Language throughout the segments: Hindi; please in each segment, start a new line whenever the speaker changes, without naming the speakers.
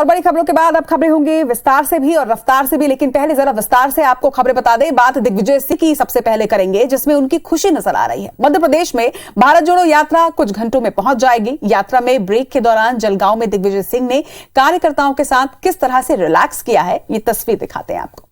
और बड़ी खबरों के बाद अब खबरें होंगी विस्तार से भी और रफ्तार से भी, लेकिन पहले जरा विस्तार से आपको खबरें बता दें। बात दिग्विजय सिंह की सबसे पहले करेंगे, जिसमें उनकी खुशी नजर आ रही है। मध्य प्रदेश में भारत जोड़ो यात्रा कुछ घंटों में पहुंच जाएगी। यात्रा में ब्रेक के दौरान जलगांव में दिग्विजय सिंह ने कार्यकर्ताओं के साथ किस तरह से रिलैक्स किया है, ये तस्वीर दिखाते हैं आपको।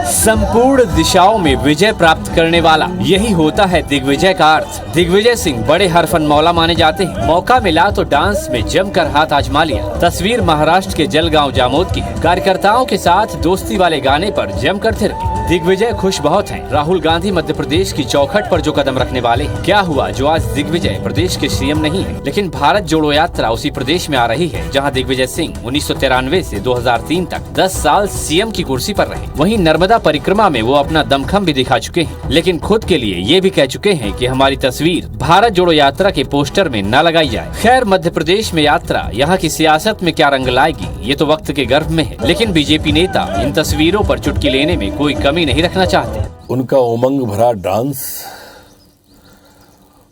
संपूर्ण दिशाओं में विजय प्राप्त करने वाला, यही होता है दिग्विजय का अर्थ। दिग्विजय सिंह बड़े हरफनमौला माने जाते हैं। मौका मिला तो डांस में जमकर हाथ आजमा लिया। तस्वीर महाराष्ट्र के जलगांव जामोद की है। कार्यकर्ताओं के साथ दोस्ती वाले गाने पर जमकर थिरके। दिग्विजय खुश बहुत हैं। राहुल गांधी मध्य प्रदेश की चौखट पर जो कदम रखने वाले हैं। क्या हुआ जो आज दिग्विजय प्रदेश के सीएम नहीं है, लेकिन भारत जोड़ो यात्रा उसी प्रदेश में आ रही है जहां दिग्विजय सिंह 1993 से 2003 तक 10 साल सीएम की कुर्सी पर रहे। वहीं नर्मदा परिक्रमा में वो अपना दमखम भी दिखा चुके हैं, लेकिन खुद के लिए ये भी कह चुके हैं कि हमारी तस्वीर भारत जोड़ो यात्रा के पोस्टर में न लगाई जाए। खैर, मध्य प्रदेश में यात्रा यहाँ की सियासत में क्या रंग लाएगी, ये तो वक्त के गर्भ में है। लेकिन बीजेपी नेता इन तस्वीरों पर चुटकी लेने में कोई कमी नहीं रखना चाहते।
उनका उमंग भरा डांस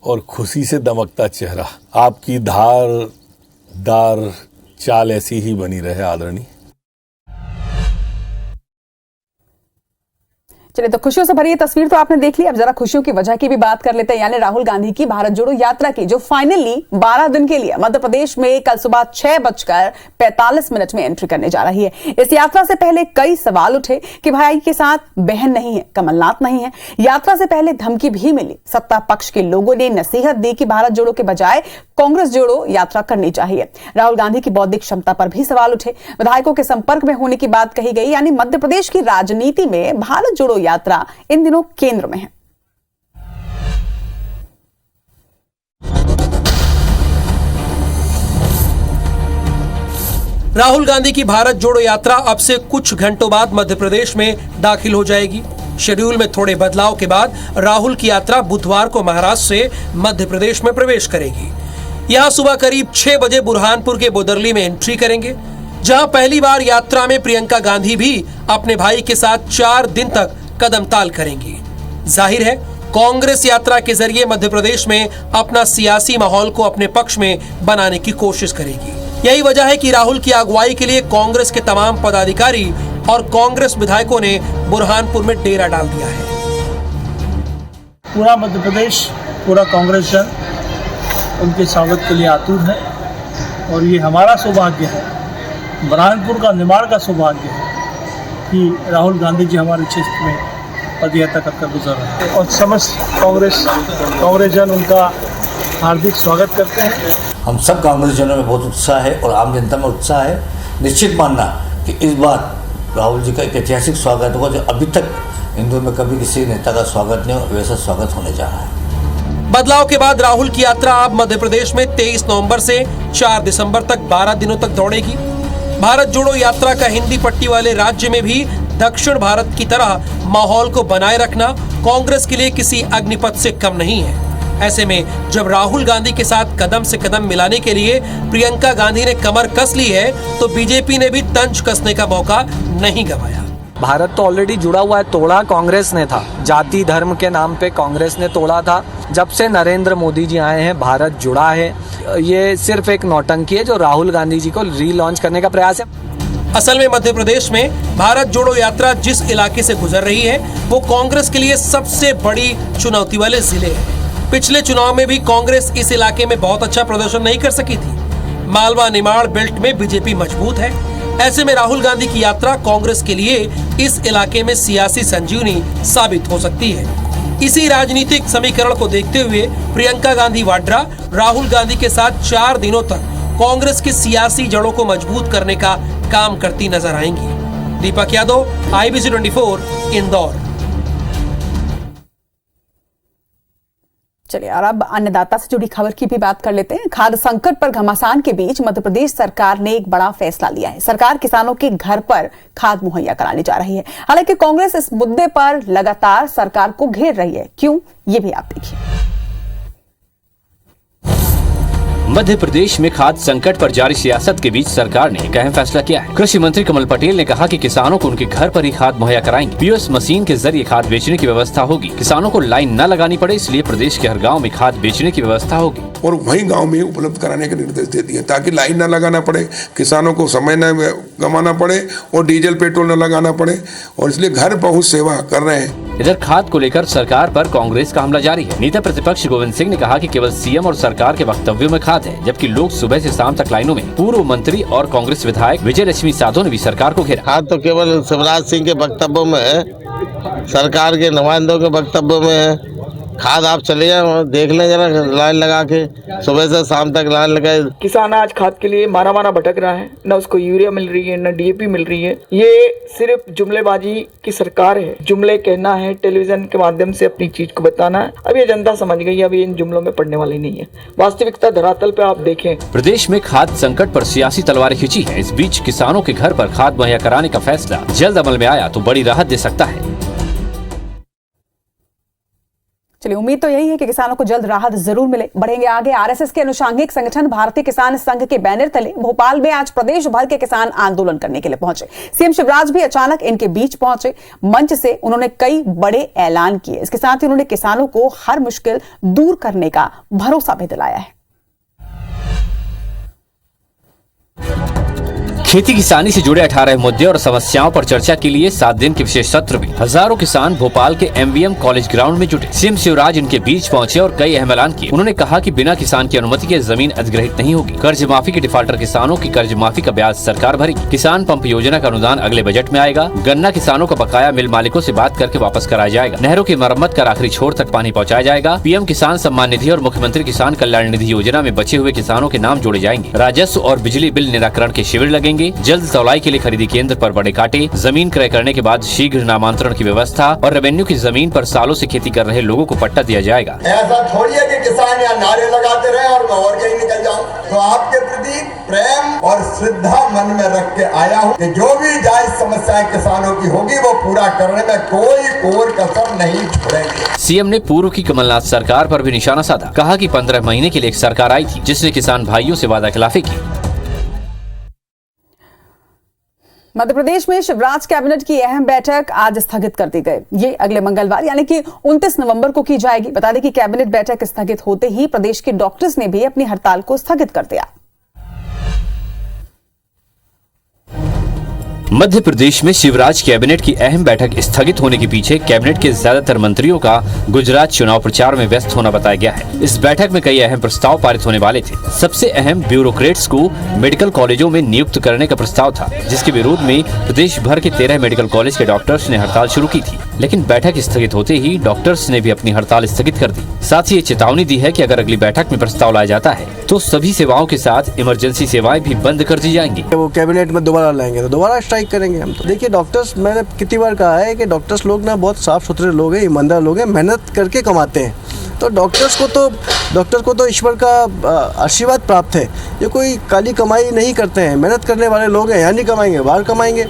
और खुशी से दमकता चेहरा, आपकी धारदार चाल ऐसी ही बनी रहे आदरणीय।
चलिए, तो खुशियों से भरी ये तस्वीर तो आपने देख ली। अब जरा खुशियों की वजह की भी बात कर लेते हैं, यानी राहुल गांधी की भारत जोड़ो यात्रा की, जो फाइनली 12 दिन के लिए मध्य प्रदेश में कल सुबह 6:45 में एंट्री करने जा रही है। इस यात्रा से पहले कई सवाल उठे कि भाई के साथ बहन नहीं है, कमलनाथ नहीं है। यात्रा से पहले धमकी भी मिली। सत्ता पक्ष के लोगों ने नसीहत दी कि भारत जोड़ो के बजाय कांग्रेस जोड़ो यात्रा करनी चाहिए। राहुल गांधी की बौद्धिक क्षमता पर भी सवाल उठे। विधायकों के संपर्क में होने की बात कही गई, यानी मध्य प्रदेश की राजनीति में भारत जोड़ो यात्रा इन दिनों केंद्र में है।
राहुल गांधी की भारत जोड़ो यात्रा अब से कुछ घंटों बाद मध्य प्रदेश में दाखिल हो जाएगी। शेड्यूल में थोड़े बदलाव के बाद राहुल की यात्रा बुधवार को महाराष्ट्र से मध्य प्रदेश में प्रवेश करेगी। यहां सुबह करीब 6 बजे बुरहानपुर के बोदरली में एंट्री करेंगे, जहां पहली बार यात्रा में प्रियंका गांधी भी अपने भाई के साथ 4 दिन तक कदम ताल करेंगी। जाहिर है, कांग्रेस यात्रा के जरिए मध्य प्रदेश में अपना सियासी माहौल को अपने पक्ष में बनाने की कोशिश करेगी। यही वजह है कि राहुल की अगुवाई के लिए कांग्रेस के तमाम पदाधिकारी और कांग्रेस विधायकों ने बुरहानपुर में डेरा डाल दिया है।
पूरा मध्य प्रदेश, पूरा कांग्रेस जन उनके स्वागत के लिए आतुर है और ये हमारा सौभाग्य है, बुरहानपुर का निमाड़ का सौभाग्य है कि राहुल गांधी जी हमारे क्षेत्र में पदयात्रा कर गुजर रहे हैं और समस्त कांग्रेस जन उनका हार्दिक स्वागत करते हैं।
हम सब कांग्रेस जनों में बहुत उत्साह है और आम जनता में उत्साह है। निश्चित मानना कि इस बार राहुल जी का एक ऐतिहासिक स्वागत होगा, जो अभी तक हिंदुओं में कभी किसी नेता का स्वागत नहीं हो, वैसा स्वागत होने जा रहा है।
बदलाव के बाद राहुल की यात्रा अब मध्य प्रदेश में 23 नवंबर से 4 दिसंबर तक 12 दिनों तक दौड़ेगी। भारत जोड़ो यात्रा का हिंदी पट्टी वाले राज्य में भी दक्षिण भारत की तरह माहौल को बनाए रखना कांग्रेस के लिए किसी अग्निपथ से कम नहीं है। ऐसे में जब राहुल गांधी के साथ कदम से कदम मिलाने के लिए प्रियंका गांधी ने कमर कस ली है, तो बीजेपी ने भी तंज कसने का मौका नहीं गंवाया।
भारत तो ऑलरेडी जुड़ा हुआ है, तोड़ा कांग्रेस ने था। जाति धर्म के नाम पे कांग्रेस ने तोड़ा था। जब से नरेंद्र मोदी जी आए हैं, भारत जुड़ा है। ये सिर्फ एक नौटंकी है जो राहुल गांधी जी को रीलॉन्च करने का प्रयास है।
असल में मध्य प्रदेश में भारत जोड़ो यात्रा जिस इलाके से गुजर रही है, वो कांग्रेस के लिए सबसे बड़ी चुनौती वाले जिले हैं। पिछले चुनाव में भी कांग्रेस इस इलाके में बहुत अच्छा प्रदर्शन नहीं कर सकी थी। मालवा निमाड़ बेल्ट में बीजेपी मजबूत है। ऐसे में राहुल गांधी की यात्रा कांग्रेस के लिए इस इलाके में सियासी संजीवनी साबित हो सकती है। इसी राजनीतिक समीकरण को देखते हुए प्रियंका गांधी वाड्रा राहुल गांधी के साथ 4 दिनों तक कांग्रेस की सियासी जड़ों को मजबूत करने का काम करती नजर आएंगी। दीपक यादव, IBC 24, इंदौर।
चलिए, और अब अन्नदाता से जुड़ी खबर की भी बात कर लेते हैं। खाद्य संकट पर घमासान के बीच मध्य प्रदेश सरकार ने एक बड़ा फैसला लिया है। सरकार किसानों के घर पर खाद मुहैया कराने जा रही है। हालांकि कांग्रेस इस मुद्दे पर लगातार सरकार को घेर रही है। क्यों, ये भी आप देखिए।
मध्य प्रदेश में खाद्य संकट पर जारी सियासत के बीच सरकार ने एक अहम फैसला किया है। कृषि मंत्री कमल पटेल ने कहा कि किसानों को उनके घर पर ही खाद मुहैया कराएंगे। पीओएस मशीन के जरिए खाद बेचने की व्यवस्था होगी। किसानों को लाइन न लगानी पड़े, इसलिए प्रदेश के हर गाँव में खाद बेचने की व्यवस्था होगी
और वहीं गांव में उपलब्ध कराने के निर्देश दे दिए ताकि लाइन न लगाना पड़े, किसानों को समय न गंवाना पड़े और डीजल पेट्रोल न लगाना पड़े, और इसलिए घर पहुंच सेवा कर रहे हैं।
इधर खाद को लेकर सरकार पर कांग्रेस का हमला जारी है। नेता प्रतिपक्ष गोविंद सिंह ने कहा कि केवल सीएम और सरकार के वक्तव्यों में खाद है, जबकि लोग सुबह से शाम तक लाइनों में। पूर्व मंत्री और कांग्रेस विधायक विजय लक्ष्मी साधो ने भी सरकार को घेरा।
खाद तो केवल शिवराज सिंह के वक्तव्यों में है, सरकार के नुमाइंदों के वक्तव्यों में है। खाद आप चले जाए देख लें जरा, लाइन लगा के सुबह से शाम तक लाइन लगाए।
किसान आज खाद के लिए मारा मारा भटक रहा है, न उसको यूरिया मिल रही है न डीएपी मिल रही है। ये सिर्फ जुमलेबाजी की सरकार है। जुमले कहना है, टेलीविजन के माध्यम से अपनी चीज को बताना है। अब ये जनता समझ गई है, अब ये इन जुमलों में पड़ने वाली नहीं है। वास्तविकता धरातल पे आप देखें।
प्रदेश में खाद्य संकट पर सियासी तलवारें खींची है। इस बीच किसानों के घर पर खाद मुहैया कराने का फैसला जल्द अमल में आया तो बड़ी राहत दे सकता है।
चलिए, उम्मीद तो यही है कि किसानों को जल्द राहत जरूर मिले। बढ़ेंगे आगे। आरएसएस के अनुषंगिक संगठन भारतीय किसान संघ के बैनर तले भोपाल में आज प्रदेश भर के किसान आंदोलन करने के लिए पहुंचे। सीएम शिवराज भी अचानक इनके बीच पहुंचे। मंच से उन्होंने कई बड़े ऐलान किए। इसके साथ ही उन्होंने किसानों को हर मुश्किल दूर करने का भरोसा भी दिलाया है।
खेती किसानी से जुड़े 18 मुद्दे और समस्याओं पर चर्चा के लिए 7 दिन के विशेष सत्र में हजारों किसान भोपाल के एमवीएम कॉलेज ग्राउंड में जुटे। सीएम शिवराज इनके बीच पहुंचे और कई अहम ऐलान किए। उन्होंने कहा कि बिना किसान की अनुमति के जमीन अधिग्रहित नहीं होगी। कर्ज माफी के डिफाल्टर किसानों की कर्ज माफी का ब्याज सरकार भरेगी। किसान पंप योजना का अनुदान अगले बजट में आएगा। गन्ना किसानों का बकाया मिल मालिकों से बात करके वापस कराया जाएगा। नहरों की मरम्मत कर आखिरी छोर तक पानी पहुँचाया जाएगा। पीएम किसान सम्मान निधि और मुख्यमंत्री किसान कल्याण निधि योजना में बचे हुए किसानों के नाम जोड़े जाएंगे। राजस्व और बिजली बिल निराकरण के शिविर लगेंगे। जल्द तौलाई के लिए खरीदी केंद्र पर बड़े कांटे, जमीन क्रय करने के बाद शीघ्र नामांतरण की व्यवस्था और रेवेन्यू की जमीन पर सालों से खेती कर रहे लोगों को पट्टा दिया जाएगा।
ऐसा थोड़ी है कि किसान यहाँ नारे लगाते रहे और मैं और कहीं निकल जाऊँ। तो आपके प्रति प्रेम और श्रद्धा मन में रख के आया हूँ कि जो भी जायज समस्याएं किसानों की होगी वो पूरा करने में कोई कोर कसर नहीं छोड़ेंगे।
सीएम ने पूर्व की कमलनाथ सरकार पर भी निशाना साधा। कहा कि 15 महीने के लिए एक सरकार आई थी जिसने किसान भाइयों से वादा खिलाफी की।
मध्य प्रदेश में शिवराज कैबिनेट की अहम बैठक आज स्थगित कर दी गई। ये अगले मंगलवार यानी कि 29 नवंबर को की जाएगी। बता दें कि कैबिनेट बैठक स्थगित होते ही प्रदेश के डॉक्टर्स ने भी अपनी हड़ताल को स्थगित कर दिया।
मध्य प्रदेश में शिवराज कैबिनेट की अहम बैठक स्थगित होने के पीछे कैबिनेट के ज्यादातर मंत्रियों का गुजरात चुनाव प्रचार में व्यस्त होना बताया गया है। इस बैठक में कई अहम प्रस्ताव पारित होने वाले थे। सबसे अहम ब्यूरोक्रेट्स को मेडिकल कॉलेजों में नियुक्त करने का प्रस्ताव था, जिसके विरोध में प्रदेश भर के 13 मेडिकल कॉलेज के डॉक्टर्स ने हड़ताल शुरू की थी। लेकिन बैठक स्थगित होते ही डॉक्टर्स ने भी अपनी हड़ताल स्थगित कर दी। साथ ही ये चेतावनी दी है कि अगर अगली बैठक में प्रस्ताव लाया जाता है तो सभी सेवाओं के साथ इमरजेंसी सेवाएं भी बंद कर दी जाएंगी।
वो कैबिनेट में दोबारा लाएंगे तो दोबारा स्ट्राइक करेंगे हम। तो देखिए, डॉक्टर्स, मैंने कितनी बार कहा है कि डॉक्टर्स लोग ना बहुत साफ सुथरे लोग हैं, ईमानदार लोग हैं, मेहनत करके कमाते हैं। तो डॉक्टर्स को तो ईश्वर का आशीर्वाद प्राप्त है। ये कोई काली कमाई नहीं करते हैं, मेहनत करने वाले लोग हैं। यहाँ नहीं कमाएंगे, बाहर कमाएंगे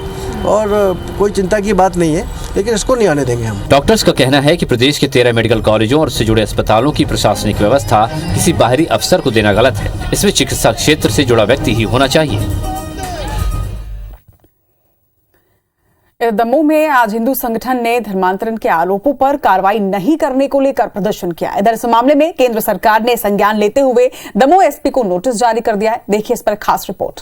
और कोई चिंता की बात नहीं है, लेकिन इसको नहीं आने देंगे हम।
डॉक्टर्स का कहना है कि प्रदेश के 13 मेडिकल कॉलेजों और उससे जुड़े अस्पतालों की प्रशासनिक व्यवस्था किसी बाहरी अफसर को देना गलत है। इसमें चिकित्सा क्षेत्र से जुड़ा व्यक्ति ही होना चाहिए।
दमोह में आज हिंदू संगठन ने धर्मांतरण के आरोपों पर कार्रवाई नहीं करने को लेकर प्रदर्शन किया। इधर इस मामले में केंद्र सरकार ने संज्ञान लेते हुए दमोह एसपी को नोटिस जारी कर दिया है। देखिए इस पर खास रिपोर्ट।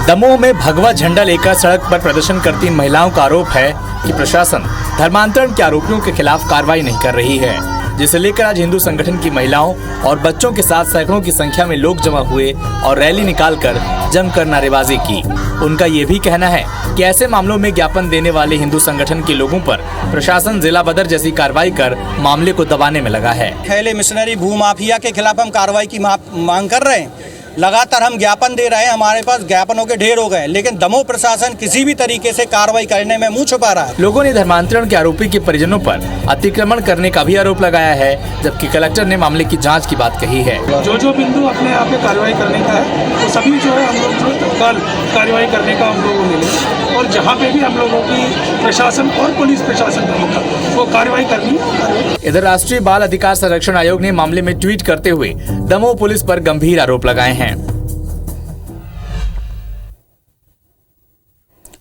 दमोह में भगवा झंडा लेकर सड़क पर प्रदर्शन करती महिलाओं का आरोप है कि प्रशासन धर्मांतरण के आरोपियों के खिलाफ कार्रवाई नहीं कर रही है, जिसे लेकर आज हिंदू संगठन की महिलाओं और बच्चों के साथ सैकड़ों की संख्या में लोग जमा हुए और रैली निकालकर जमकर नारेबाजी की। उनका ये भी कहना है कि ऐसे मामलों में ज्ञापन देने वाले हिंदू संगठन के लोगों पर प्रशासन जिला बदर जैसी कार्रवाई कर मामले को दबाने में लगा है।
थैले मिशनरी भूमाफिया के खिलाफ हम कार्रवाई की मांग कर रहे हैं। लगातार हम ज्ञापन दे रहे हैं, हमारे पास ज्ञापनों के ढेर हो गए, लेकिन दमोह प्रशासन किसी भी तरीके से कार्रवाई करने में मुंह छुपा रहा है।
लोगों ने धर्मांतरण के आरोपी के परिजनों पर अतिक्रमण करने का भी आरोप लगाया है, जबकि कलेक्टर ने मामले की जांच की बात कही है।
जो बिंदु अपने यहाँ पे कार्रवाई करने का है वो सभी जो है हम लोग तत्काल कार्रवाई करने का हम लोगों ने और जहाँ पे भी हम लोगों की प्रशासन और पुलिस प्रशासन का वो कार्रवाई करनी।
इधर राष्ट्रीय बाल अधिकार संरक्षण आयोग ने मामले में ट्वीट करते हुए दमोह पुलिस पर गंभीर आरोप लगाए हैं।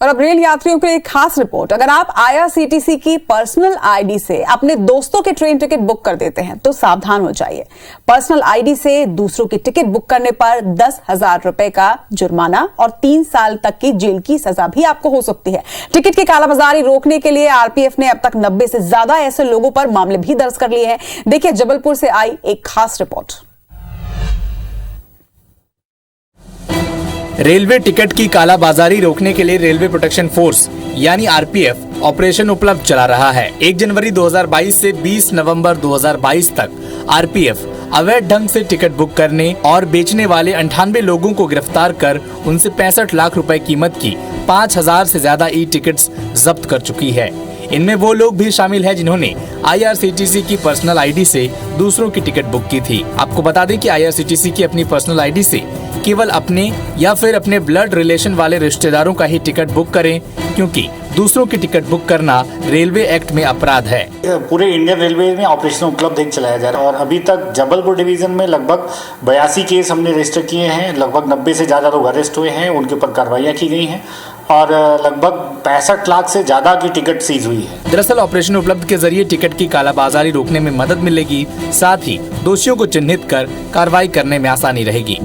और अब रेल यात्रियों के लिए एक खास रिपोर्ट। अगर आप IRCTC की पर्सनल आईडी से अपने दोस्तों के ट्रेन टिकट बुक कर देते हैं तो सावधान हो जाइए। पर्सनल आईडी से दूसरों की टिकट बुक करने पर 10,000 रुपए का जुर्माना और 3 साल तक की जेल की सजा भी आपको हो सकती है। टिकट की कालाबाजारी रोकने के लिए RPF ने अब तक 90 से ज्यादा ऐसे लोगों पर मामले भी दर्ज कर लिए हैं। देखिए जबलपुर से आई एक खास रिपोर्ट।
रेलवे टिकट की कालाबाजारी रोकने के लिए रेलवे प्रोटेक्शन फोर्स यानी RPF ऑपरेशन उपलब्ध चला रहा है। 1 जनवरी 2022 से 20 नवंबर 2022 तक RPF अवैध ढंग से टिकट बुक करने और बेचने वाले 98 लोगों को गिरफ्तार कर उनसे 65 लाख रुपए कीमत की 5,000 से ज्यादा टिकट्स जब्त कर चुकी है। इनमें वो लोग भी शामिल हैं जिन्होंने IRCTC की पर्सनल आईडी से दूसरों की टिकट बुक की थी। आपको बता दें कि IRCTC की अपनी पर्सनल आईडी से केवल अपने या फिर अपने ब्लड रिलेशन वाले रिश्तेदारों का ही टिकट बुक करें, क्योंकि दूसरों की टिकट बुक करना रेलवे एक्ट में अपराध है।
पूरे इंडियन रेलवे में ऑपरेशन उपलब्ध एक चलाया जा रहा है और अभी तक जबलपुर डिवीजन में लगभग 82 केस हमने रजिस्टर किए हैं। लगभग 90 से ज़्यादा लोग अरेस्ट हुए हैं, उनके ऊपर कार्रवाइयाँ की गई हैं और लगभग 65 लाख से ज्यादा की टिकट सीज हुई है।
दरअसल ऑपरेशन उपलब्ध के जरिए टिकट की कालाबाजारी रोकने में मदद मिलेगी, साथ ही दोषियों को चिन्हित कर कार्रवाई करने में आसानी रहेगी।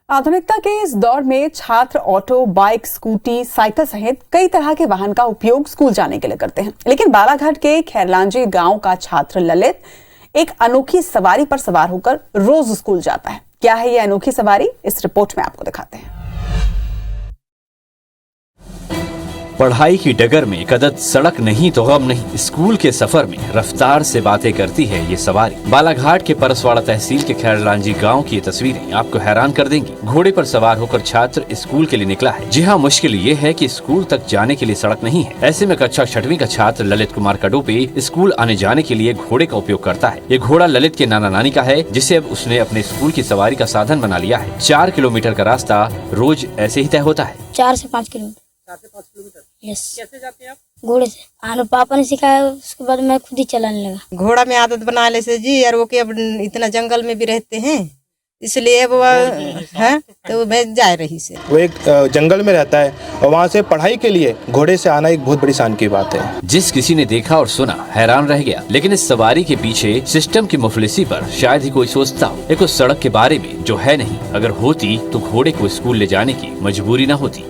आधुनिकता के इस दौर में छात्र ऑटो, बाइक, स्कूटी, साइकिल सहित कई तरह के वाहन का उपयोग स्कूल जाने के लिए करते हैं। लेकिन बालाघाट के खैरलांजी गांव का छात्र ललित एक अनोखी सवारी पर सवार होकर रोज स्कूल जाता है। क्या है ये अनोखी सवारी, इस रिपोर्ट में आपको दिखाते हैं।
पढ़ाई की डगर में कदर सड़क नहीं तो गम नहीं, स्कूल के सफर में रफ्तार से बातें करती है ये सवारी। बालाघाट के परसवाड़ा तहसील के खैरलांजी गांव की ये तस्वीरें आपको हैरान कर देंगी। घोड़े पर सवार होकर छात्र स्कूल के लिए निकला है। जी हाँ, मुश्किल ये है कि स्कूल तक जाने के लिए सड़क नहीं है। ऐसे में कक्षा 6वीं का छात्र ललित कुमार कडोपे स्कूल आने जाने के लिए घोड़े का उपयोग करता है। ये घोड़ा ललित के नाना नानी का है, जिसे अब उसने अपने स्कूल की सवारी का साधन बना लिया है। 4 किलोमीटर का रास्ता रोज ऐसे ही तय होता है।
4 से 5 किलोमीटर।
4 से 5 किलोमीटर।
यस।
कैसे जाते हैं आप?
घोड़े से। आने पापा ने सिखाया, उसके बाद मैं खुद ही चलाने लगा।
घोड़ा में आदत बना ले से जी, और वो कि अब इतना जंगल में भी रहते हैं, इसलिए वो है तो मैं जा रही से।
वो एक जंगल में रहता है और वहाँ से पढ़ाई के लिए घोड़े से आना एक बहुत बड़ी शान की बात है।
जिस किसी ने देखा और सुना हैरान रह गया। लेकिन इस सवारी के पीछे सिस्टम की मुफलिसी पर शायद ही कोई सोचता हो। एक उस सड़क के बारे में जो है नहीं, अगर होती तो घोड़े को स्कूल ले जाने की मजबूरी न होती।